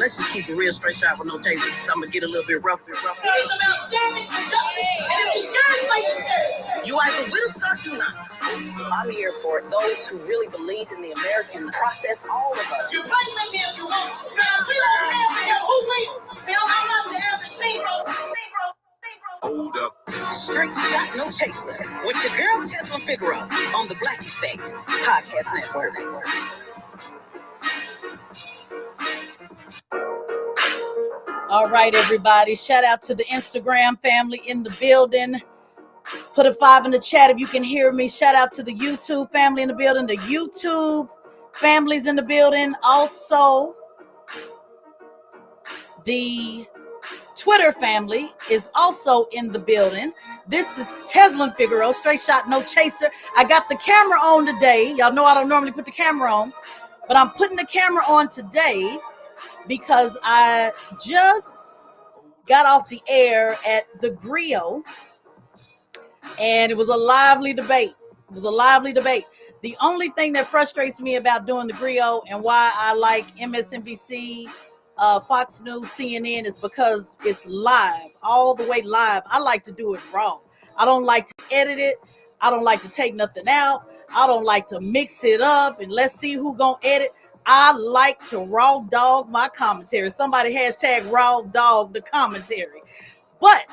let's just keep it real, straight shot with no chaser. So I'm gonna get a little bit rough. It's about standing for justice, and if you're scared, like you said, you either with us or you not. I'm here for those who really believed in the American process, all of us. You play with me if you want, because we don't have here who we. See, I'm not the average Negro. Hold up. Straight shot, no chaser. With your girl Tezlyn Figaro on the Black Effect Podcast Network. All right, everybody. Shout out to the Instagram family in the building. Put a 5 in the chat if you can hear me. Shout out to the YouTube family in the building. The YouTube families in the building. Also, the Twitter family is also in the building. This is Tezlyn Figaro, straight shot, no chaser. I got the camera on today. Y'all know I don't normally put the camera on, but I'm putting the camera on today because I just got off the air at the Griot, and it was a lively debate. The only thing that frustrates me about doing the Griot and why I like MSNBC, Fox News, CNN is because it's live, all the way live. I like to do it raw. I don't like to edit it. I don't like to take nothing out. I don't like to mix it up and let's see who gonna edit. I like to raw dog my commentary. Somebody hashtag raw dog the commentary. But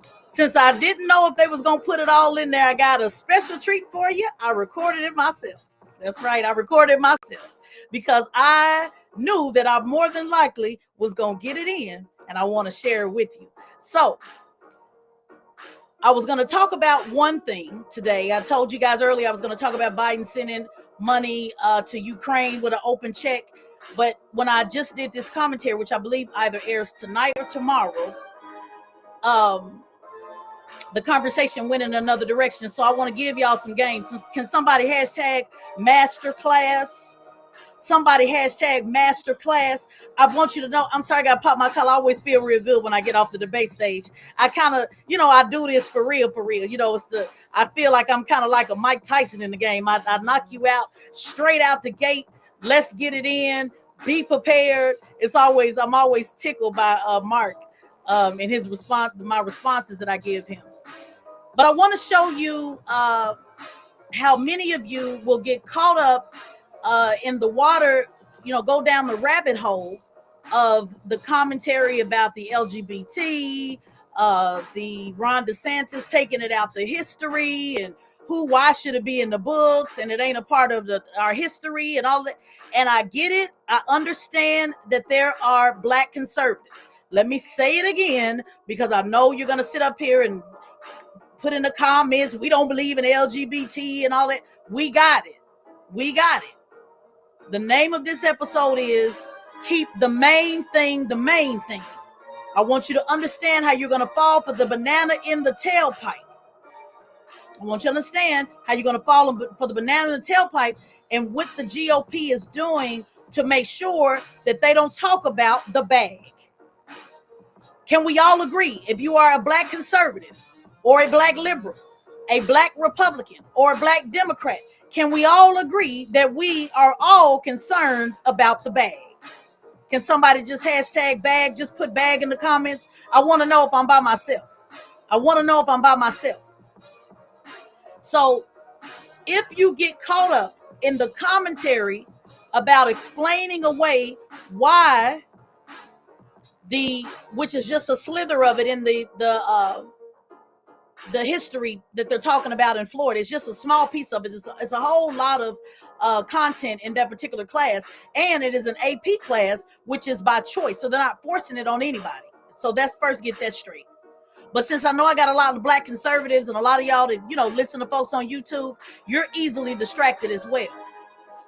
since I didn't know if they was gonna put it all in there, I got a special treat for you. I recorded it myself. That's right, I recorded it myself because I knew that I more than likely was gonna get it in, and I want to share it with you. So I was going to talk about one thing today. I told you guys earlier I was going to talk about Biden sending money to Ukraine with an open check. But when I just did this commentary, which I believe either airs tonight or tomorrow, the conversation went in another direction. So I want to give y'all some games. Can somebody hashtag masterclass? Somebody hashtag masterclass. I want you to know, I'm sorry, I got to pop my collar. I always feel real good when I get off the debate stage. I kind of, I do this for real. I feel like I'm kind of like a Mike Tyson in the game. I knock you out straight out the gate. Let's get it in. Be prepared. I'm always tickled by Mark and his response, my responses that I give him. But I want to show you how many of you will get caught up in the water, go down the rabbit hole of the commentary about the LGBT, the Ron DeSantis taking it out the history and why should it be in the books and it ain't a part of our history and all that. And I get it. I understand that there are Black conservatives. Let me say it again, because I know you're going to sit up here and put in the comments, we don't believe in LGBT and all that. We got it. The name of this episode is Keep the Main Thing the Main Thing. I want you to understand how you're going to fall for the banana in the tailpipe. I want you to understand how you're going to fall for the banana in the tailpipe and what the GOP is doing to make sure that they don't talk about the bag. Can we all agree, if you are a Black conservative or a Black liberal, a Black Republican or a Black Democrat, can we all agree that we are all concerned about the bag? Can somebody just hashtag bag, just put bag in the comments? I want to know if I'm by myself. So if you get caught up in the commentary about explaining away why which is just a slither of it in the history that they're talking about in Florida. It's just a small piece of it. It's a whole lot of content in that particular class. And it is an AP class, which is by choice. So they're not forcing it on anybody. So that's first, get that straight. But since I know I got a lot of Black conservatives and a lot of y'all that, listen to folks on YouTube, you're easily distracted as well.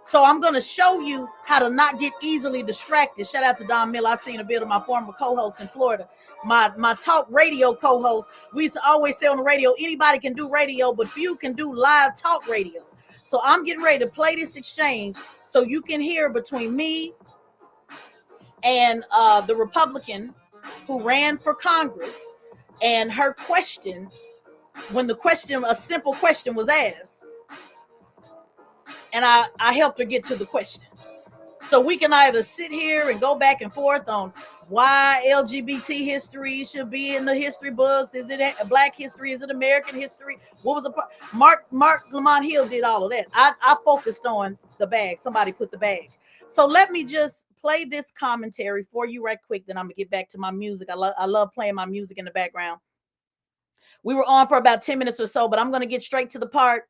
So I'm going to show you how to not get easily distracted. Shout out to Don Miller. I seen a bit of my former co-host in Florida. My talk radio co-host. We used to always say on the radio, anybody can do radio, but few can do live talk radio. So I'm getting ready to play this exchange so you can hear between me and the Republican who ran for Congress and her question, when a simple question was asked. And I helped her get to the question. So we can either sit here and go back and forth on why LGBT history should be in the history books. Is it Black history? Is it American history? What was the part? Mark Lamont Hill did all of that. I focused on the bag. Somebody put the bag. So let me just play this commentary for you right quick. Then I'm gonna get back to my music. I love playing my music in the background. We were on for about 10 minutes or so, but I'm gonna get straight to the part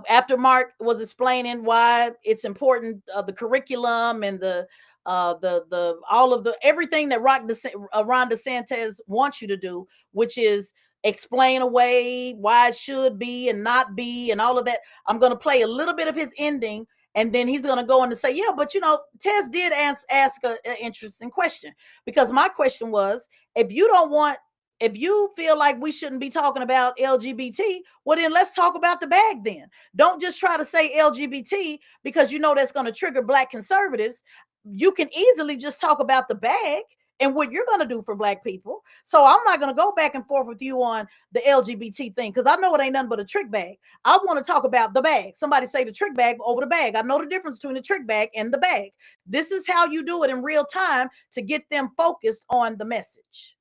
after Mark was explaining why it's important, the curriculum and the all of the everything that Ron DeSantis wants you to do, which is explain away why it should be and not be and all of that. I'm going to play a little bit of his ending, and then he's going to go on to say, yeah, but Tez did ask an interesting question, because my question was, if you don't want if you feel like we shouldn't be talking about LGBT, well, then let's talk about the bag then. Don't just try to say LGBT because that's going to trigger Black conservatives. You can easily just talk about the bag and what you're going to do for Black people. So I'm not going to go back and forth with you on the LGBT thing, because I know it ain't nothing but a trick bag. I want to talk about the bag. Somebody say the trick bag over the bag. I know the difference between the trick bag and the bag. This is how you do it in real time to get them focused on the message.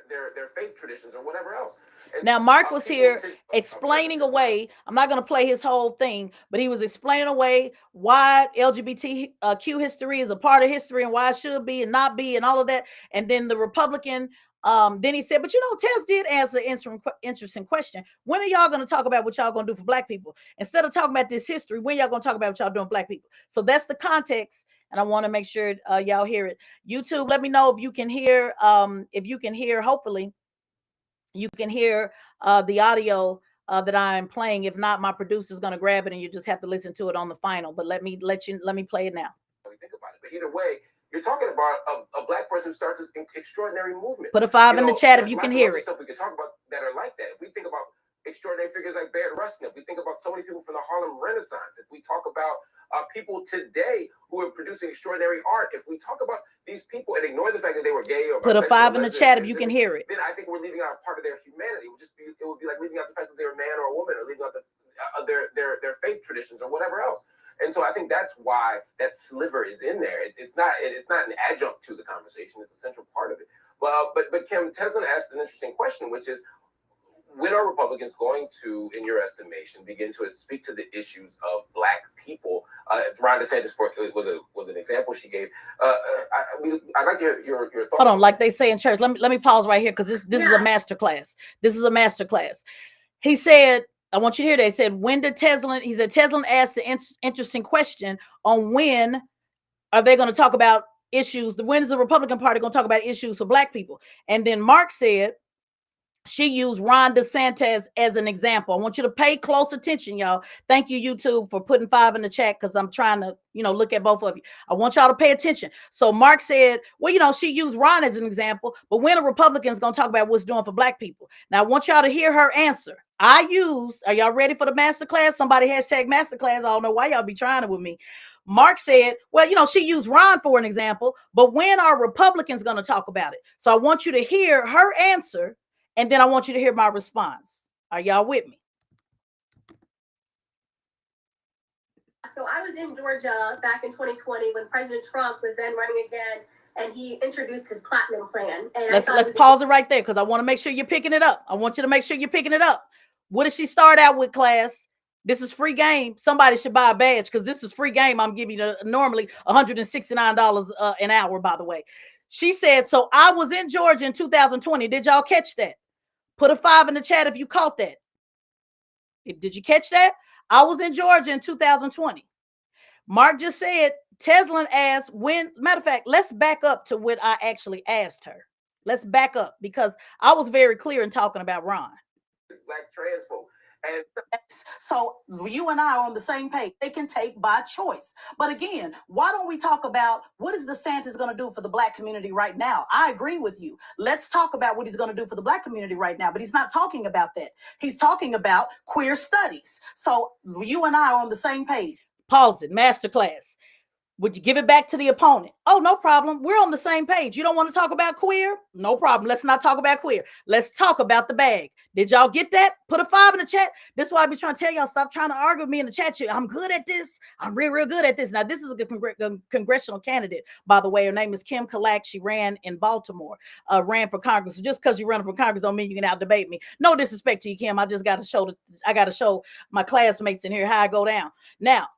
Their faith traditions or whatever else. And now, Mark was here explaining away. I'm not going to play his whole thing, but he was explaining away why LGBTQ history is a part of history and why it should be and not be and all of that. And then the Republican, then he said, but Tez did answer an interesting question. When are y'all going to talk about what y'all going to do for Black people? Instead of talking about this history, when y'all going to talk about what y'all doing for Black people? So that's the context. And I want to make sure y'all hear it. YouTube, let me know if you can hear, hopefully you can hear the audio that I'm playing. If not, my producer's going to grab it and you just have to listen to it on the final. But let me play it now. Think about it. But either way, you're talking about a Black person who starts this extraordinary movement. Put a 5 in the chat if you can hear it. Stuff we can talk about that are like that. If we think about extraordinary figures like Barrett Rustin, if we think about so many people from the Harlem Renaissance, if we talk about people today who are producing extraordinary art, if we talk about these people and ignore the fact that they were gay or put a 5 in the chat if you can hear it, then I think we're leaving out a part of their humanity. It would be like leaving out the fact that they're a man or a woman, or leaving out their faith traditions or whatever else. And so I think that's why that sliver is in there. It's not an adjunct to the conversation. It's a central part of it. Well, but Kim, Tezlyn asked an interesting question, which is, when are Republicans going to, in your estimation, begin to speak to the issues of Black people? Ron DeSantis was an example she gave. I'd like your thoughts. Hold on, like they say in church. Let me pause right here, because this is a master class. This is a master class. He said, I want you to hear that. He said, Tezlyn asked the interesting question on when are they going to talk about issues. When is the Republican Party going to talk about issues for Black people? And then Mark said, she used Ron DeSantis as an example. I want you to pay close attention, y'all. Thank you, YouTube, for putting 5 in the chat, because I'm trying to, look at both of you. I want y'all to pay attention. So Mark said, well, she used Ron as an example, but when are Republicans going to talk about what's doing for Black people? Now, I want y'all to hear her answer. Are y'all ready for the masterclass? Somebody hashtag masterclass. I don't know why y'all be trying it with me. Mark said, well, she used Ron for an example, but when are Republicans going to talk about it? So I want you to hear her answer, and then I want you to hear my response. Are y'all with me? So I was in Georgia back in 2020 when President Trump was then running again, and he introduced his platinum plan. And let's pause it right there, because I want to make sure you're picking it up. I want you to make sure you're picking it up. What did she start out with, class? This is free game. Somebody should buy a badge, because this is free game. I'm giving you normally $169 an hour, by the way. She said, so I was in Georgia in 2020. Did y'all catch that? Put a 5 in the chat if you caught that. Did you catch that? I was in Georgia in 2020. Mark just said, Tezlyn asked when. Matter of fact, let's back up to what I actually asked her. Let's back up, because I was very clear in talking about Ron. Black trans folk. And so you and I are on the same page. They can take by choice. But again, why don't we talk about what is DeSantis going to do for the Black community right now? I agree with you. Let's talk about what he's going to do for the Black community right now. But he's not talking about that. He's talking about queer studies. So you and I are on the same page. Pause it. Masterclass. Would you give it back to the opponent? Oh, no problem. We're on the same page. You don't want to talk about queer? No problem. Let's not talk about queer. Let's talk about the bag. Did y'all get that? Put a 5 in the chat. This is why I be trying to tell y'all, stop trying to argue with me in the chat. I'm good at this. I'm real good at this. Now, this is a congressional candidate, by the way. Her name is Kim Kalak. She ran in Baltimore, ran for Congress. So just because you're running for Congress don't mean you can out debate me. No disrespect to you, Kim. I just got to show my classmates in here how I go down. Now,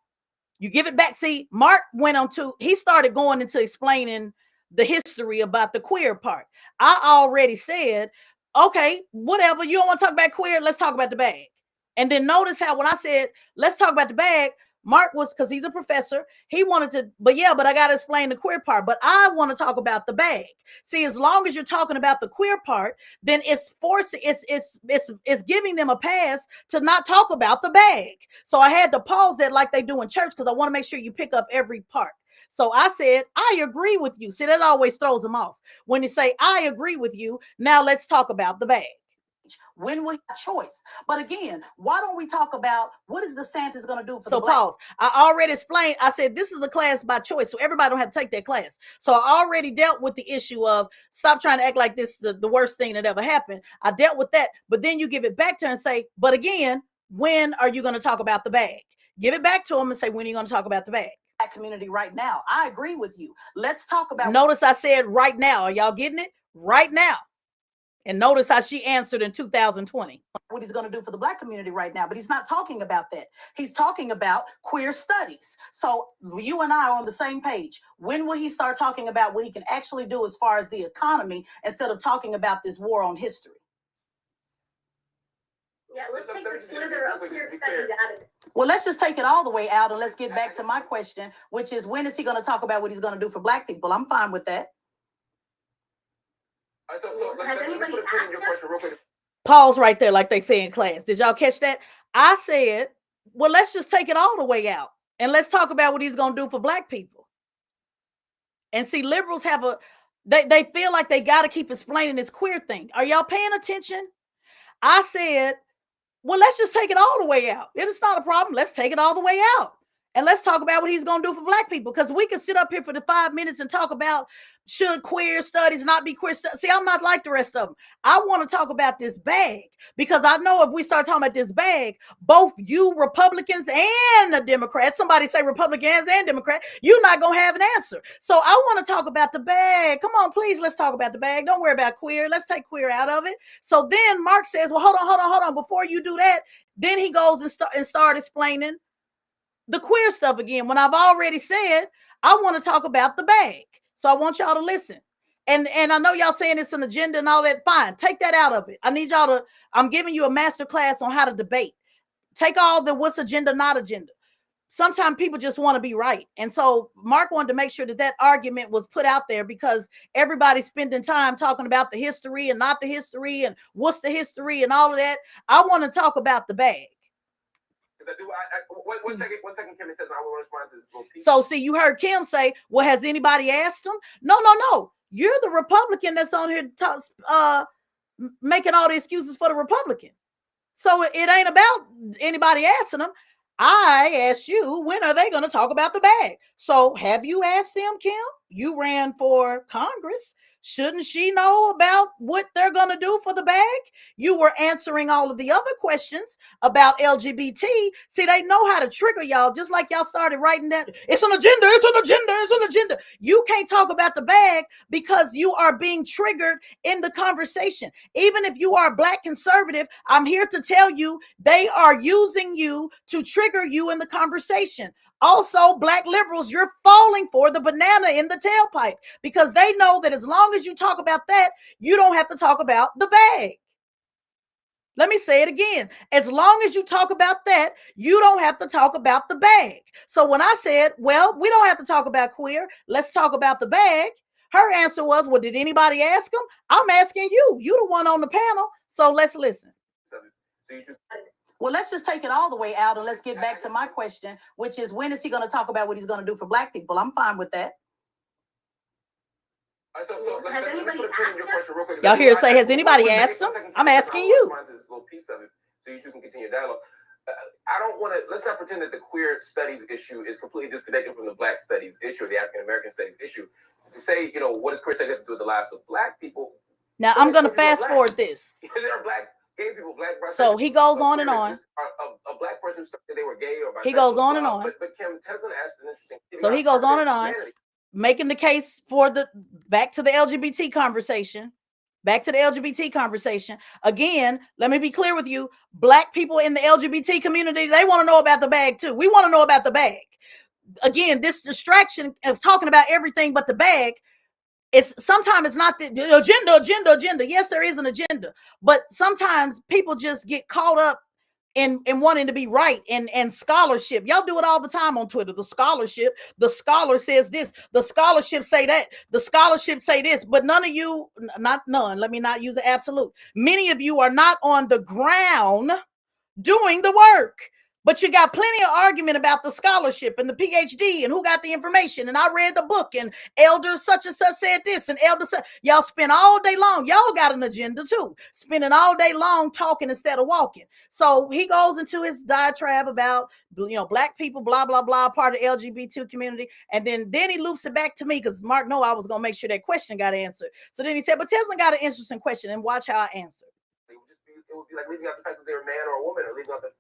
you give it back. See, Mark he started going into explaining the history about the queer part. I already said, okay, whatever. You don't want to talk about queer. Let's talk about the bag. And then notice how when I said, let's talk about the bag, Mark was, because he's a professor, he wanted to, but I got to explain the queer part. But I want to talk about the bag. See, as long as you're talking about the queer part, then it's giving them a pass to not talk about the bag. So I had to pause that like they do in church, because I want to make sure you pick up every part. So I said, I agree with you. See, that always throws them off. When you say, I agree with you, now let's talk about the bag. When we have choice. But again, why don't we talk about what is DeSantis going to do for the Black? Pause. I already explained. I said this is a class by choice, so everybody don't have to take that class. So I already dealt with the issue of stop trying to act like this is the worst thing that ever happened. I dealt with that, but then you give it back to her and say, but again, when are you going to talk about the bag? Give it back to him and say, when are you going to talk about the bag? Community right now. I agree with you. Let's talk about. Notice I said right now. Are y'all getting it? Right now. And notice how she answered in 2020. What he's going to do for the Black community right now, but he's not talking about that. He's talking about queer studies. So you and I are on the same page. When will he start talking about what he can actually do as far as the economy instead of talking about this war on history? Yeah, let's take the slither of queer studies out of it. Well, let's just take it all the way out, and let's get back to my question, which is, when is he going to talk about what he's going to do for Black people? I'm fine with that. Has anybody asked him? Pause right there, like they say in class. Did y'all catch that? I said, well, let's just take it all the way out, and let's talk about what he's going to do for Black people. And see, liberals have they feel like they got to keep explaining this queer thing. Are y'all paying attention? I said, well, let's just take it all the way out. It's not a problem. Let's take it all the way out. And let's talk about what he's going to do for Black people. Because we can sit up here for the 5 minutes and talk about should queer studies not be queer studies. See, I'm not like the rest of them. I want to talk about this bag. Because I know if we start talking about this bag, both you Republicans and the Democrats, somebody say Republicans and Democrats, you're not going to have an answer. So I want to talk about the bag. Come on, please, let's talk about the bag. Don't worry about queer. Let's take queer out of it. So then Mark says, well, hold on. Before you do that, then he goes and start explaining the queer stuff again, when I've already said I want to talk about the bag. So I want y'all to listen. And I know y'all saying it's an agenda and all that. Fine, take that out of it. I need y'all to, I'm giving you a master class on how to debate. Take all the what's agenda, not agenda. Sometimes people just want to be right. And so Mark wanted to make sure that argument was put out there, because everybody's spending time talking about the history and not the history and what's the history and all of that. I want to talk about the bag. One second, Kim, it says I want to respond to this. So see, you heard Kim say, well, has anybody asked him? No. You're the Republican that's on here making all the excuses for the Republican. So it ain't about anybody asking them. I asked you, when are they going to talk about the bag? So have you asked them, Kim? You ran for Congress. Shouldn't she know about what they're going to do for the bag? You were answering all of the other questions about LGBT. See, they know how to trigger y'all, just like y'all started writing that. It's an agenda. You can't talk about the bag because you are being triggered in the conversation. Even if you are a Black conservative, I'm here to tell you they are using you to trigger you in the conversation. Also, Black liberals, you're falling for the banana in the tailpipe, because they know that as long as you talk about that, you don't have to talk about the bag. Let me say it again. As long as you talk about that, you don't have to talk about the bag. So when I said, well, we don't have to talk about queer, let's talk about the bag, her answer was, well, did anybody ask him? I'm asking you. You the one on the panel. So let's listen. Well, let's just take it all the way out, and let's get back to my question, which is, when is he going to talk about what he's going to do for Black people? I'm fine with that. Has anybody asked him? Y'all hear say, has anybody asked him? I'm asking you. This little piece of it, so you two can continue dialogue. I don't want to, let's not pretend that the queer studies issue is completely disconnected from the Black studies issue, or the African American studies issue. To say, what does queer studies have to do with the lives of Black people? Now, I'm going to fast forward this. There are Black gay people, Black. So he goes on and on. A Black person they were gay or bisexual. He goes on and on. But Kim, Tezlyn asked an interesting. So he goes on and on, making the case for back to the LGBT conversation. Back to the LGBT conversation. Again, let me be clear with you. Black people in the LGBT community, they want to know about the bag too. We want to know about the bag. Again, this distraction of talking about everything but the bag, sometimes it's not the agenda. Yes, there is an agenda, but sometimes people just get caught up in wanting to be right and scholarship. Y'all do it all the time on Twitter. The scholar says this, the scholarship say that, the scholarship say this, but none of you, not none, let me not use the absolute. Many of you are not on the ground doing the work. But you got plenty of argument about the scholarship and the PhD and who got the information. And I read the book and elder such and such said this and elder such. Y'all spend all day long. Y'all got an agenda too. Spending all day long talking instead of walking. So he goes into his diatribe about, Black people, blah, blah, blah, part of the LGBT community. And then he loops it back to me because Mark knew I was going to make sure that question got answered. So then he said, but Tezlyn got an interesting question, and watch how I answer. It would be like leaving out the fact that they're a man or a woman, or leaving out their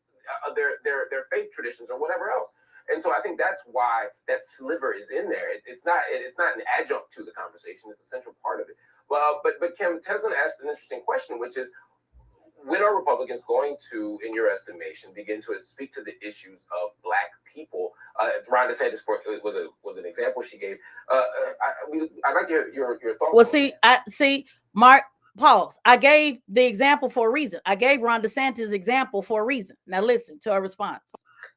faith traditions or whatever else. And so I think that's why that sliver is in there. It's not an adjunct to the conversation. It's a central part of it. Well, but Kim, Tezlyn asked an interesting question, which is, when are Republicans going to, in your estimation, begin to speak to the issues of Black people? Ron DeSantis was an example she gave. I'd like your thoughts. Well, Mark. Pause. I gave the example for a reason. I gave Ron DeSantis' example for a reason. Now listen to her response.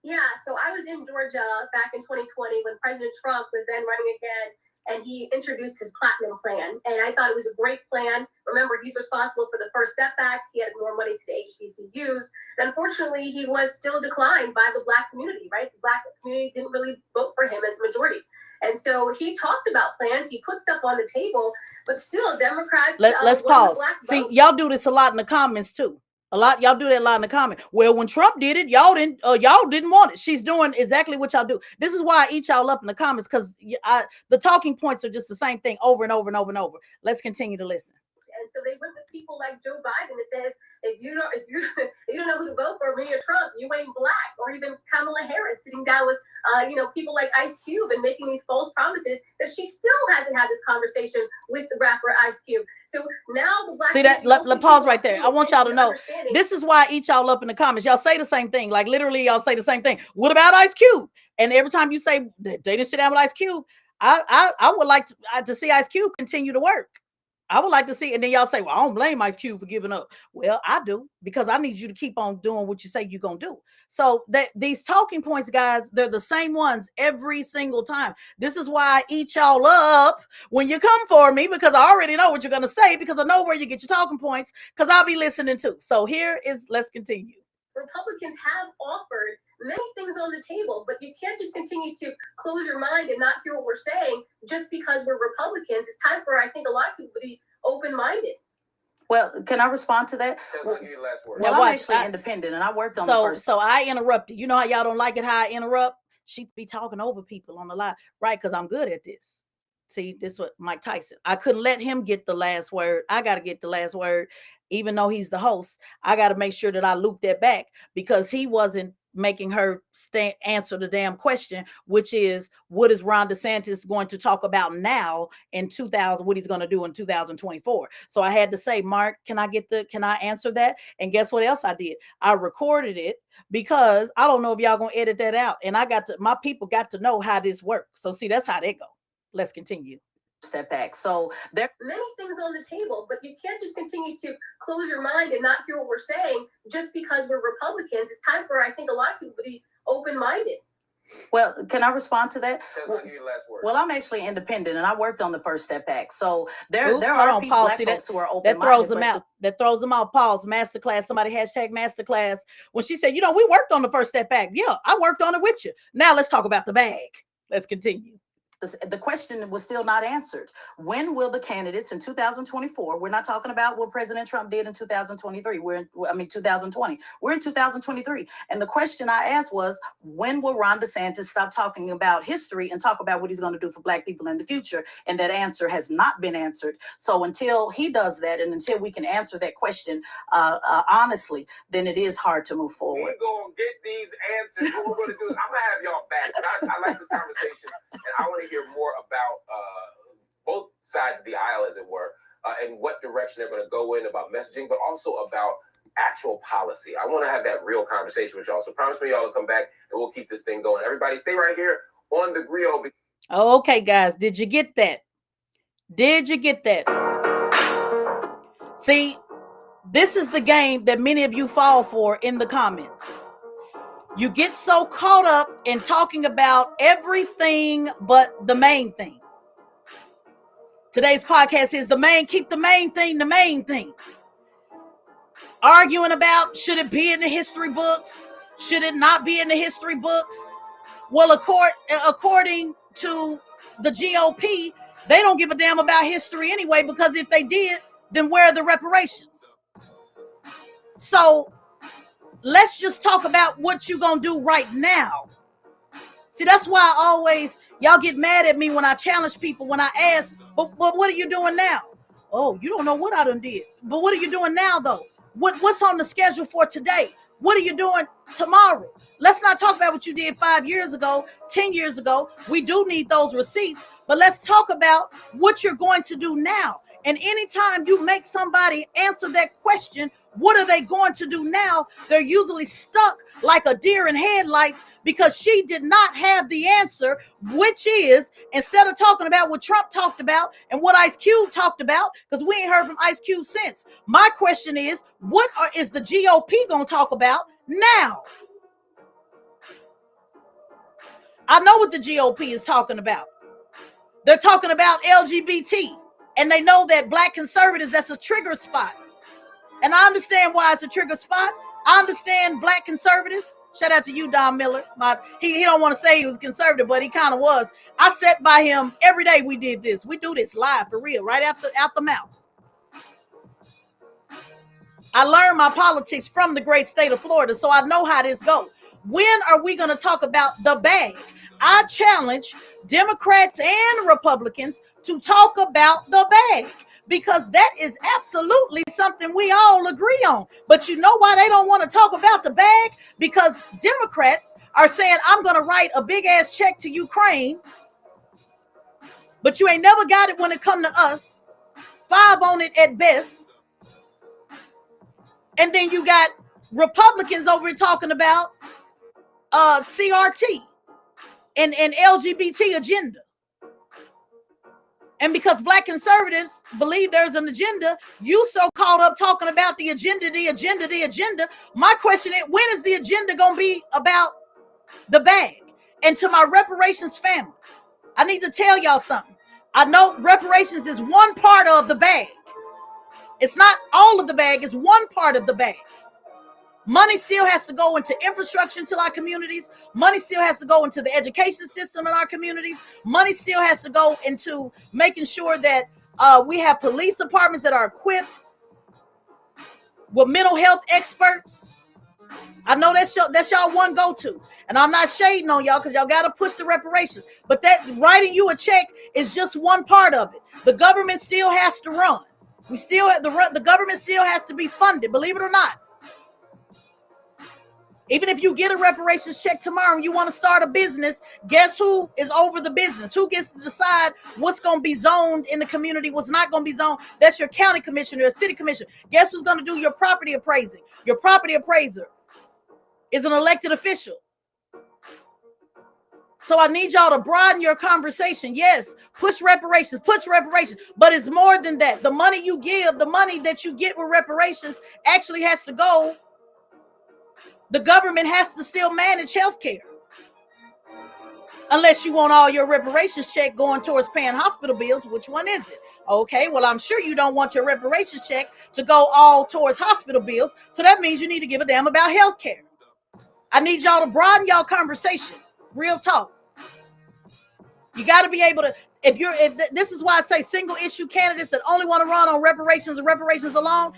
Yeah, so I was in Georgia back in 2020 when President Trump was then running again, and he introduced his platinum plan. And I thought it was a great plan. Remember, he's responsible for the First Step Act. He had more money to the HBCUs. And unfortunately, he was still declined by the Black community, right? The Black community didn't really vote for him as a majority. And so he talked about plans. He put stuff on the table, but still Democrats. Let's pause. See, y'all do this a lot in the comments too. Y'all do that a lot in the comments. Well, when Trump did it, y'all didn't want it. She's doing exactly what y'all do. This is why I eat y'all up in the comments, because the talking points are just the same thing over and over and over and over. Let's continue to listen. And so they went with people like Joe Biden that says, if you don't know who to vote for, me or Trump, you ain't Black. Or even Kamala Harris sitting down with people like Ice Cube and making these false promises that she still hasn't had this conversation with the rapper Ice Cube. So now the Black see that let pause right there. I want y'all to know this is why I eat y'all up in the comments. Y'all say the same thing. Like literally, y'all say the same thing. What about Ice Cube? And every time you say they didn't sit down with Ice Cube, I would like to see Ice Cube continue to work. I would like to see, and then y'all say, well, I don't blame Ice Cube for giving up. Well, I do, because I need you to keep on doing what you say you're going to do. So that these talking points, guys, they're the same ones every single time. This is why I eat y'all up when you come for me, because I already know what you're going to say, because I know where you get your talking points, because I'll be listening too. So let's continue. Republicans have offered many things on the table, but you can't just continue to close your mind and not hear what we're saying just because we're Republicans. It's time for, I think, a lot of people to be open-minded. Well, can I respond to that? Well, I'm actually independent, and I worked on the first. So I interrupted. You know how y'all don't like it how I interrupt? She be talking over people on the line, right? Because I'm good at this. See, this is what Mike Tyson. I couldn't let him get the last word. I got to get the last word. Even though he's the host, I got to make sure that I loop that back, because he wasn't making her answer the damn question, which is, what is Ron DeSantis going to talk about now in 2000, what he's going to do in 2024. So I had to say, Mark, can I answer that? And guess what else I did? I recorded it, because I don't know if y'all going to edit that out. And my people got to know how this works. So see, that's how they go. Let's continue. Step back. So there are many things on the table, but you can't just continue to close your mind and not hear what we're saying just because we're Republicans. It's time for, I think, a lot of people to be open-minded. Well, can I respond to that? Well, I'm actually independent, and I worked on the First Step Act. So there are people, Black folks who are open-minded. That throws them out. That throws them out. Pause. Masterclass. Somebody hashtag masterclass. When she said, we worked on the First Step Act. Yeah, I worked on it with you. Now let's talk about the bag. Let's continue. The question was still not answered. When will the candidates in 2024, we're not talking about what President Trump did in 2023, 2020, we're in 2023. And the question I asked was, when will Ron DeSantis stop talking about history and talk about what he's going to do for Black people in the future? And that answer has not been answered. So until he does that, and until we can answer that question honestly, then it is hard to move forward. We're going to get these answers. What we're going to do is I'm going to have y'all back. I like this conversation, and I want to hear more about both sides of the aisle, as it were, and what direction they're going to go in about messaging, but also about actual policy. I want to have that real conversation with y'all. So promise me y'all to come back, and we'll keep this thing going. Everybody stay right here on the grill. Okay, guys, did you get that? Did you get that? See, this is the game that many of you fall for in the comments. You get so caught up in talking about everything but the main thing. Today's podcast is keep the main thing the main thing. Arguing about, should it be in the history books? Should it not be in the history books? Well, according to the GOP, they don't give a damn about history anyway, because if they did, then where are the reparations? So let's just talk about what you're going to do right now. See, that's why y'all get mad at me when I challenge people, when I ask, but what are you doing now? Oh, you don't know what I done did. But what are you doing now, though? What's on the schedule for today? What are you doing tomorrow? Let's not talk about what you did 5 years ago, 10 years ago. We do need those receipts, but let's talk about what you're going to do now. And anytime you make somebody answer that question, what are they going to do now? They're usually stuck like a deer in headlights, because she did not have the answer, which is, instead of talking about what Trump talked about and what Ice Cube talked about, because we ain't heard from Ice Cube since. My question is, what is the GOP going to talk about now? I know what the GOP is talking about. They're talking about LGBT, and they know that Black conservatives, that's a trigger spot. And I understand why it's a trigger spot. I understand Black conservatives. Shout out to you, Don Miller. He don't want to say he was conservative, but he kind of was. I sat by him every day. We did this. We do this live for real, right out the mouth. I learned my politics from the great state of Florida, so I know how this goes. When are we going to talk about the bag? I challenge Democrats and Republicans to talk about the bag, because that is absolutely something we all agree on. But you know why they don't want to talk about the bag? Because Democrats are saying, I'm going to write a big ass check to Ukraine, but you ain't never got it when it come to us. 5 on it at best. And then you got Republicans over here talking about CRT and LGBT agenda. And because Black conservatives believe there's an agenda, you so caught up talking about the agenda. My question is, when is the agenda going to be about the bag? And to my reparations family, I need to tell y'all something. I know reparations is one part of the bag. It's not all of the bag. It's one part of the bag. Money still has to go into infrastructure into our communities. Money still has to go into the education system in our communities. Money still has to go into making sure that we have police departments that are equipped with mental health experts. I know that's y'all one go-to. And I'm not shading on y'all, because y'all got to push the reparations. But that writing you a check is just one part of it. The government still has to run. The government still has to be funded, believe it or not. Even if you get a reparations check tomorrow and you want to start a business, guess who is over the business? Who gets to decide what's going to be zoned in the community, what's not going to be zoned? That's your county commissioner, or city commissioner. Guess who's going to do your property appraising? Your property appraiser is an elected official. So I need y'all to broaden your conversation. Yes, push reparations, but it's more than that. The money you give, the money that you get with reparations actually has to go. The government has to still manage healthcare. Unless you want all your reparations check going towards paying hospital bills. Which one is it? Okay, well, I'm sure you don't want your reparations check to go all towards hospital bills. So that means you need to give a damn about healthcare. I need y'all to broaden y'all conversation. Real talk. You got to be able to, this is why I say single issue candidates that only want to run on reparations and reparations alone,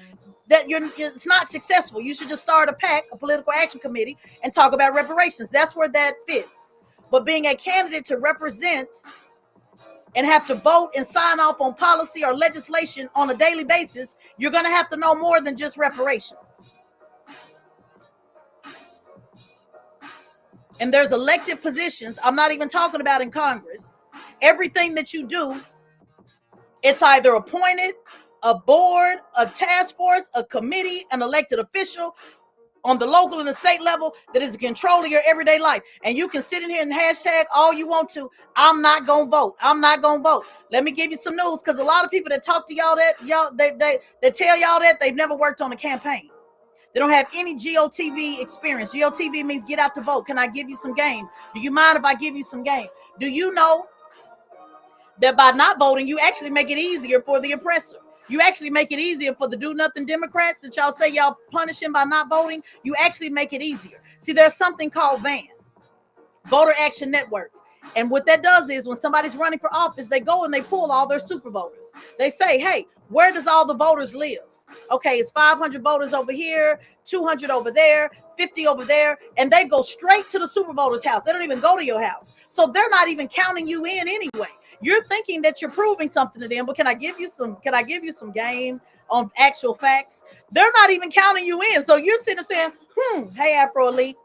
that it's not successful. You should just start a PAC, a political action committee, and talk about reparations. That's where that fits. But being a candidate to represent and have to vote and sign off on policy or legislation on a daily basis, you're going to have to know more than just reparations. And there's elected positions, I'm not even talking about in Congress. Everything that you do, it's either appointed, a board, a task force, a committee, an elected official on the local and the state level that is in control of your everyday life. And you can sit in here and hashtag all you want to. I'm not going to vote. I'm not going to vote. Let me give you some news, because a lot of people that talk to y'all that, they tell y'all that they've never worked on a campaign. They don't have any GOTV experience. GOTV means get out to vote. Can I give you some game? Do you mind if I give you some game? Do you know that by not voting, you actually make it easier for the oppressor? You actually make it easier for the do-nothing Democrats that y'all say y'all punishing by not voting. You actually make it easier. See, there's something called VAN, Voter Action Network. And what that does is when somebody's running for office, they go and they pull all their super voters. They say, hey, where does all the voters live? Okay, it's 500 voters over here, 200 over there, 50 over there. And they go straight to the super voters' house. They don't even go to your house. So they're not even counting you in anyway. You're thinking that you're proving something to them, but can I give you some game on actual facts? They're not even counting you in. So you're sitting there saying, hey, Afro Elite.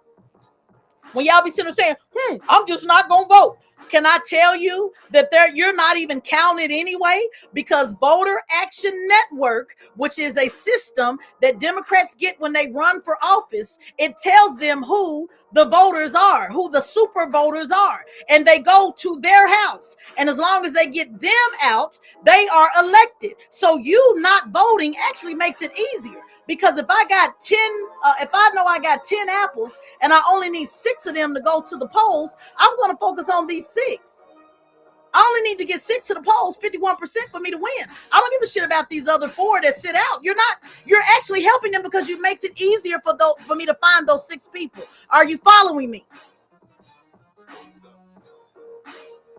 When y'all be sitting there saying, I'm just not going to vote. Can I tell you that you're not even counted anyway? Because Voter Action Network, which is a system that Democrats get when they run for office, it tells them who the voters are, who the super voters are, and they go to their house. And as long as they get them out, they are elected. So you not voting actually makes it easier. Because if I got 10, if I know I got 10 apples and I only need 6 of them to go to the polls, I'm going to focus on these 6. I only need to get 6 to the polls, 51% for me to win. I don't give a shit about these other 4 that sit out. You're actually helping them because it makes it easier for me to find those 6 people. Are you following me?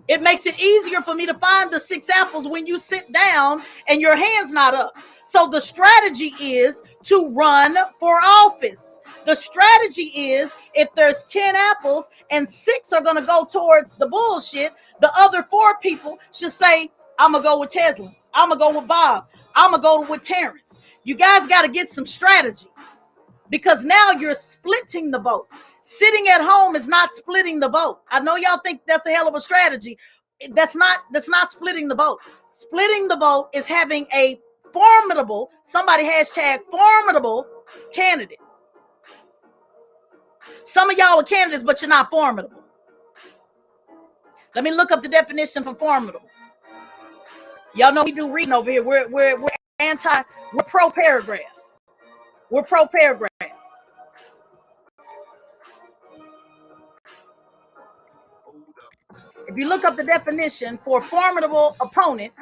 It makes it easier for me to find the 6 apples when you sit down and your hand's not up. So the strategy is to run for office. The strategy is if there's 10 apples and 6 are going to go towards the bullshit, the other 4 people should say, I'm going to go with Tezlyn. I'm going to go with Bob. I'm going to go with Terrence. You guys got to get some strategy, because now you're splitting the vote. Sitting at home is not splitting the vote. I know y'all think that's a hell of a strategy. That's not splitting the vote. Splitting the vote is having a formidable, somebody hashtag formidable candidate. Some of y'all are candidates, but you're not formidable. Let me look up the definition for formidable. Y'all know we do reading over here. We're pro paragraph. We're pro paragraph. If you look up the definition for formidable opponent,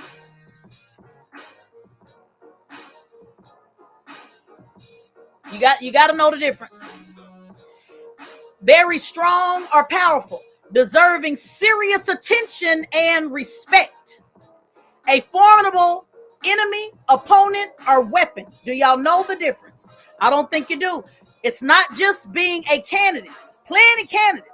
you got to know the difference. Very strong or powerful, deserving serious attention and respect. A formidable enemy, opponent, or weapon. Do y'all know the difference? I don't think you do. It's not just being a candidate. There's plenty candidates.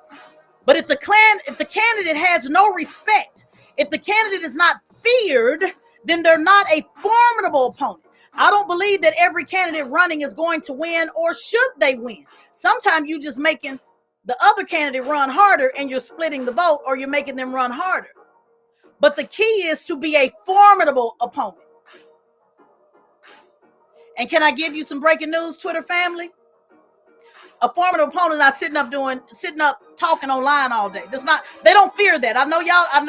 But if the candidate has no respect, if the candidate is not feared, then they're not a formidable opponent. I don't believe that every candidate running is going to win, or should they win. Sometimes you just making the other candidate run harder and you're splitting the vote, or you're making them run harder. But the key is to be a formidable opponent. And can I give you some breaking news, Twitter family? A formidable opponent not sitting up talking online all day. They don't fear that. I know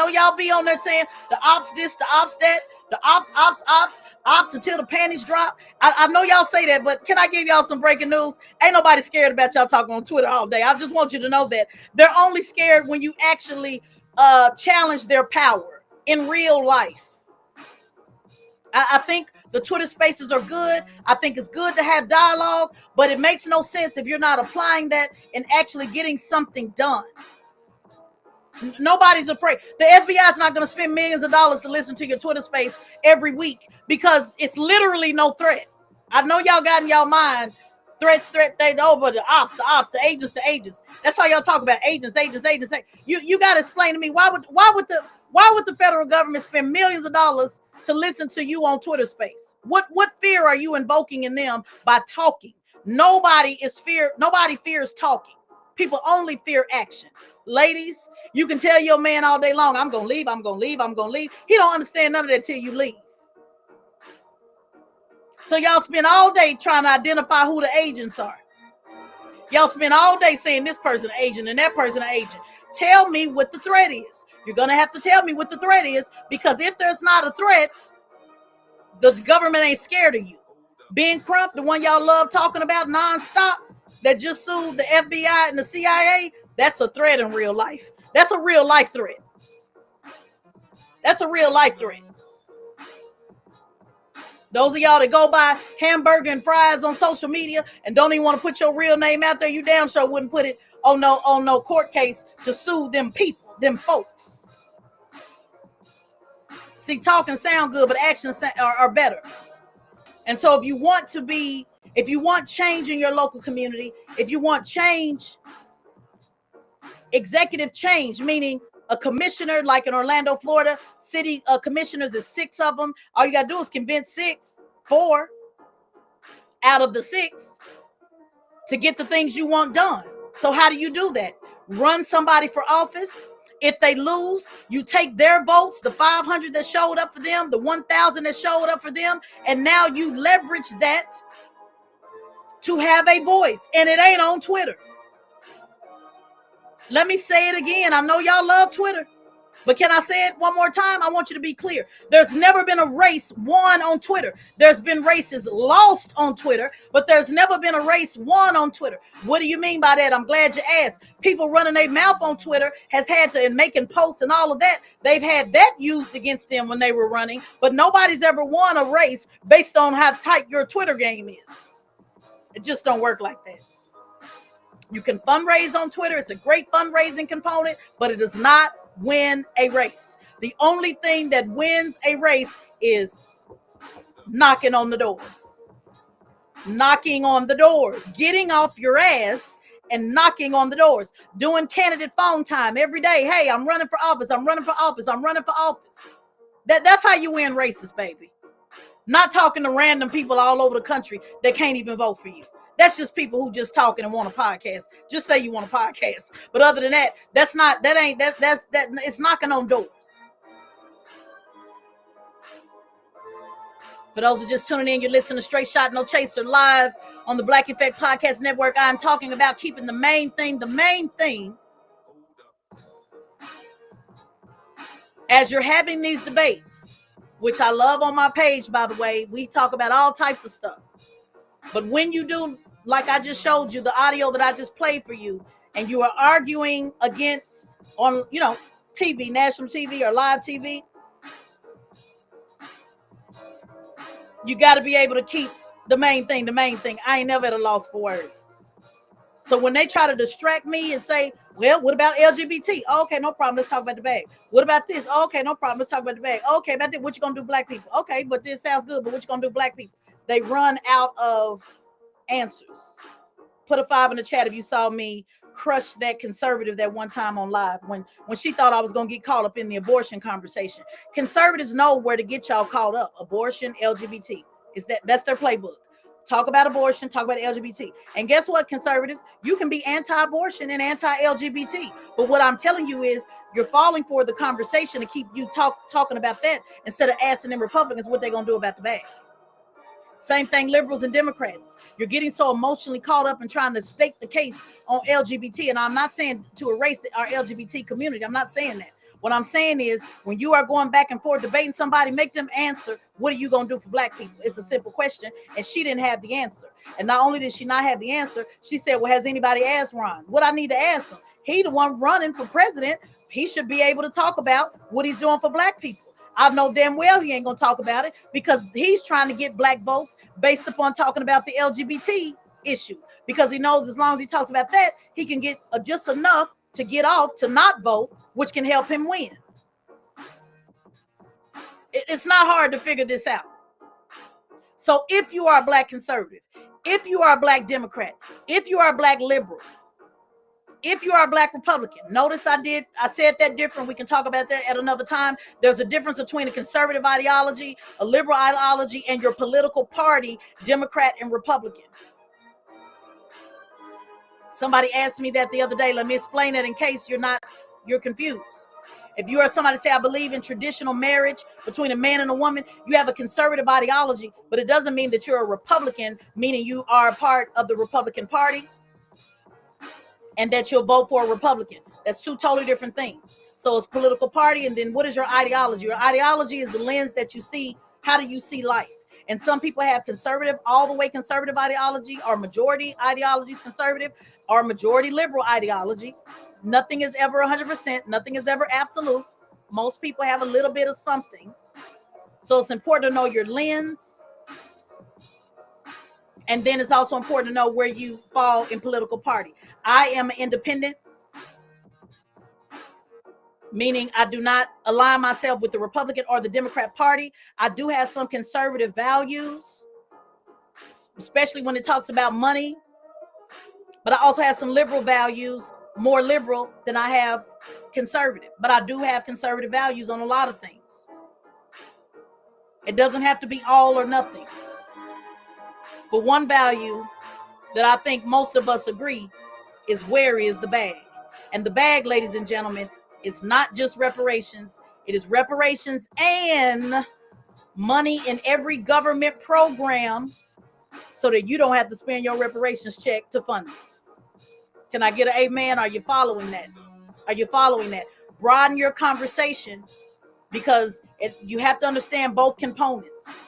y'all be on there saying the ops this, the ops that, the ops until the panties drop. I know y'all say that, but can I give y'all some breaking news? Ain't nobody scared about y'all talking on Twitter all day. I just want you to know that they're only scared when you actually challenge their power in real life. I think the Twitter spaces are good. I think it's good to have dialogue, but it makes no sense if you're not applying that and actually getting something done. Nobody's afraid. The FBI is not going to spend millions of dollars to listen to your Twitter space every week because it's literally no threat. I know y'all got in y'all mind threats, but the ops, the agents. That's how y'all talk about agents. You got to explain to me why would the federal government spend millions of dollars to listen to you on Twitter space? What fear are you invoking in them by talking? Nobody fears talking. People only fear action. Ladies, you can tell your man all day long, I'm going to leave, I'm going to leave, I'm going to leave. He don't understand none of that till you leave. So y'all spend all day trying to identify who the agents are. Y'all spend all day saying this person an agent and that person an agent. Tell me what the threat is. You're going to have to tell me what the threat is, because if there's not a threat, the government ain't scared of you. Ben Crump, the one y'all love talking about nonstop, that just sued the FBI and the CIA, that's a threat in real life. That's a real life threat. That's a real life threat. Those of y'all that go by hamburger and fries on social media and don't even want to put your real name out there, you damn sure wouldn't put it on no court case to sue them people, them folks. See, talking sound good, but actions are better. And so if you want change in your local community, if you want change, executive change, meaning a commissioner like in Orlando, Florida, city commissioners is 6 of them. All you got to do is convince 4 out of the 6 to get the things you want done. So how do you do that? Run somebody for office. If they lose, you take their votes, the 500 that showed up for them, the 1,000 that showed up for them, and now you leverage that to have a voice. And it ain't on Twitter. Let me say it again. I know y'all love Twitter, but can I say it one more time? I want you to be clear. There's never been a race won on Twitter. There's been races lost on Twitter, but there's never been a race won on Twitter. What do you mean by that? I'm glad you asked. People running their mouth on Twitter has had to, and making posts and all of that, they've had that used against them when they were running, but nobody's ever won a race based on how tight your Twitter game is. It just don't work like that. You can fundraise on Twitter. It's a great fundraising component, but it does not win a race. The only thing that wins a race is knocking on the doors. Knocking on the doors. Getting off your ass and knocking on the doors. Doing candidate phone time every day. Hey, I'm running for office. I'm running for office. I'm running for office. That's how you win races, baby. Not talking to random people all over the country that can't even vote for you. That's just people who just talking and want a podcast. Just say you want a podcast. But other than that, that's it's knocking on doors. For those who are just tuning in, you're listening to Straight Shot No Chaser live on the Black Effect Podcast Network. I'm talking about keeping the main thing. As you're having these debates, which I love on my page, by the way, we talk about all types of stuff. But when you do, like I just showed you, the audio that I just played for you, and you are arguing against on, TV, national TV or live TV, you got to be able to keep the main thing. I ain't never at a loss for words. So when they try to distract me and say, well, what about LGBT? Oh, okay, no problem. Let's talk about the bag. What about this? Oh, okay, no problem. Let's talk about the bag. Okay, about that. What you going to do, black people? Okay, but this sounds good, but what you going to do, black people? They run out of answers. Put a 5 in the chat if you saw me crush that conservative that one time on live when she thought I was going to get caught up in the abortion conversation. Conservatives know where to get y'all caught up. Abortion, LGBT. That's their playbook. Talk about abortion, talk about LGBT. And guess what, conservatives? You can be anti-abortion and anti-LGBT. But what I'm telling you is you're falling for the conversation to keep you talking about that instead of asking them Republicans what they're going to do about the bag. Same thing, liberals and Democrats. You're getting so emotionally caught up in trying to stake the case on LGBT. And I'm not saying to erase our LGBT community. I'm not saying that. What I'm saying is when you are going back and forth debating somebody, make them answer, what are you going to do for black people? It's a simple question. And she didn't have the answer. And not only did she not have the answer, she said, well, has anybody asked Ron? What I need to ask him? He the one running for president. He should be able to talk about what he's doing for black people. I know damn well he ain't going to talk about it because he's trying to get black votes based upon talking about the LGBT issue, because he knows as long as he talks about that, he can get just enough to get off, to not vote, which can help him win. It's not hard to figure this out. So if you are a black conservative, if you are a black Democrat, if you are a black liberal, if you are a black Republican, notice I said that different. We can talk about that at another time. There's a difference between a conservative ideology, a liberal ideology, and your political party, Democrat and Republican. Somebody asked me that the other day. Let me explain that in case you're confused. If you are somebody say, I believe in traditional marriage between a man and a woman, you have a conservative ideology, but it doesn't mean that you're a Republican, meaning you are a part of the Republican Party and that you'll vote for a Republican. That's two totally different things. So it's political party, and then what is your ideology? Your ideology is the lens that you see. How do you see life? And some people have conservative, all the way conservative ideology, or majority ideology is conservative, or majority liberal ideology. Nothing is ever 100%. Nothing is ever absolute. Most people have a little bit of something. So it's important to know your lens. And then it's also important to know where you fall in political party. I am an independent, meaning I do not align myself with the Republican or the Democrat Party. I do have some conservative values, especially when it talks about money. But I also have some liberal values, more liberal than I have conservative. But I do have conservative values on a lot of things. It doesn't have to be all or nothing. But one value that I think most of us agree is where is the bag? And the bag, ladies and gentlemen, is not just reparations. It is reparations and money in every government program so that you don't have to spend your reparations check to fund it. Can I get an amen? Are you following that? Are you following that? Broaden your conversation, because you have to understand both components.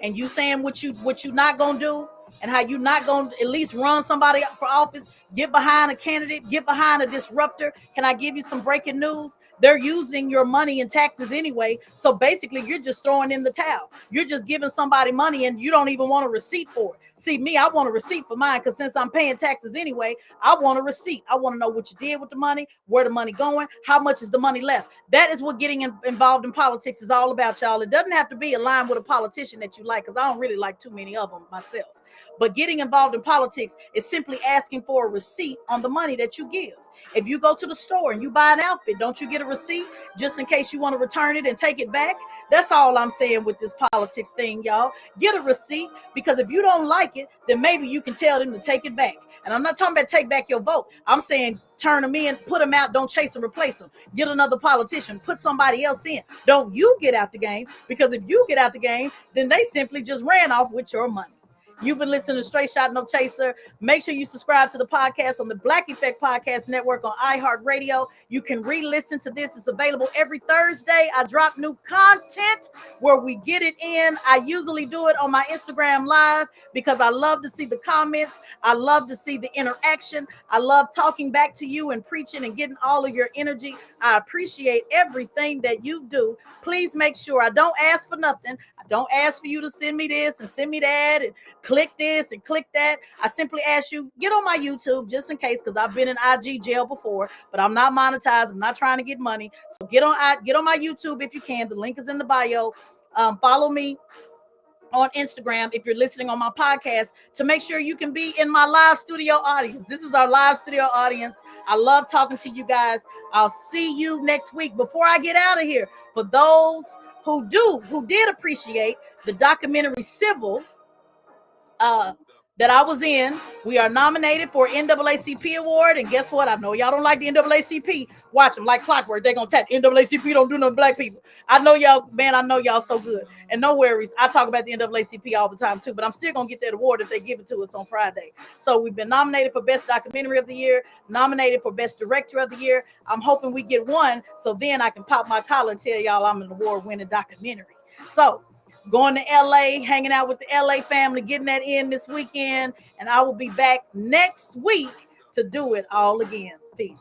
And you saying what you not gonna do, and how you not gonna at least run somebody up for office, get behind a candidate, get behind a disruptor. Can I give you some breaking news? They're using your money and taxes anyway. So basically, you're just throwing in the towel. You're just giving somebody money and you don't even want a receipt for it. See, me, I want a receipt for mine, because since I'm paying taxes anyway, I want a receipt. I want to know what you did with the money, where the money going, how much is the money left. That is what getting involved in politics is all about, y'all. It doesn't have to be aligned with a politician that you like, because I don't really like too many of them myself. But getting involved in politics is simply asking for a receipt on the money that you give. If you go to the store and you buy an outfit, don't you get a receipt just in case you want to return it and take it back? That's all I'm saying with this politics thing, y'all. Get a receipt, because if you don't like it, then maybe you can tell them to take it back. And I'm not talking about take back your vote. I'm saying turn them in, put them out, don't chase and replace them. Get another politician, put somebody else in. Don't you get out the game, because if you get out the game, then they simply just ran off with your money. You've been listening to Straight Shot No Chaser. Make sure you subscribe to the podcast on the Black Effect Podcast Network on iHeartRadio. You can re-listen to this. It's available every Thursday. I drop new content where we get it in. I usually do it on my Instagram Live, because I love to see the comments. I love to see the interaction. I love talking back to you and preaching and getting all of your energy. I appreciate everything that you do. Please make sure, I don't ask for nothing. I don't ask for you to send me this and send me that and click this and click that. I simply ask you, get on my YouTube just in case, because I've been in IG jail before, but I'm not monetized. I'm not trying to get money. So get on my YouTube if you can. The link is in the bio. Follow me on Instagram if you're listening on my podcast, to make sure you can be in my live studio audience. This is our live studio audience. I love talking to you guys. I'll see you next week. Before I get out of here, for those who did appreciate the documentary Civil that I was in, we are nominated for NAACP award. And guess what? I know y'all don't like the NAACP. Watch them like clockwork. They're going to tap NAACP don't do nothing black people. I know y'all, man, I know y'all so good. And no worries. I talk about the NAACP all the time too, but I'm still going to get that award if they give it to us on Friday. So we've been nominated for Best Documentary of the Year, nominated for Best Director of the Year. I'm hoping we get one, so then I can pop my collar and tell y'all I'm an award-winning documentary. So going to LA, hanging out with the LA family, getting that in this weekend. And I will be back next week to do it all again. Peace.